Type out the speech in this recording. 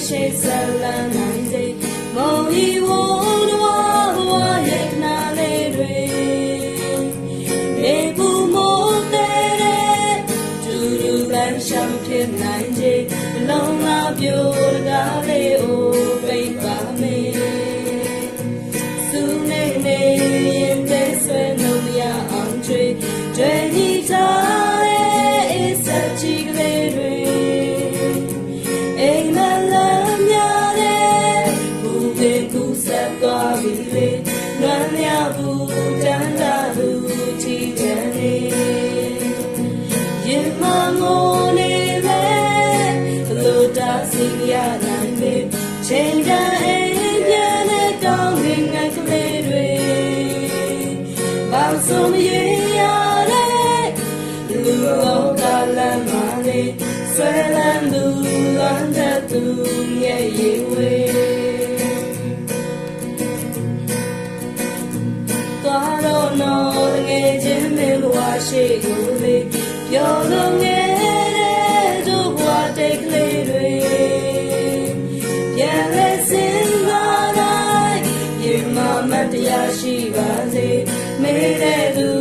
ရှိဆက်လန်းနိုင်စေမော်ဒီဝိုးတော်ဘဝရဲ့နာလေးတွေနေပူမိုးတဲ့ဒူဒူပန်းရှောင်ဖြစ်နိုင်စေလုံးလာပြိုတကားလေးအိုပိတ်ပါမေစုနေနေရင်တဲ့ဆွဲလို့မရအောင်ချွေတွေညီထားတဲ့အစ်စချီကလေးတွေအိမ်မလမ်းများတဲ့ဘူပင်ကူဆက်သွားပြီလေနွမ်းမြဘူးတန်းလာသူချီချမ်းနေရင်မငိုနေလေဘလို့တာစီရနိုင်ပေချိန်တိုင်းအိမ်ပြန်တဲ့ကောင်းကင်ငယ်ကလေးတွေဘောင်စုံရရတဲ့လူလောကလမ်းမလေးဆွဲလန်းသူလွမ်းတဲ့သူရဲ့ရေဝေသွားတော့နော်ငယ်ချင်းမင်းဘဝရှိကိုလေပြောလို့ငယ်တဲ့တို့ဘဝတိတ်ကလေးတွေပြန်လဲစင်လာတိုင်းရေမမတရားရှိပါစေမေးတဲ့သူ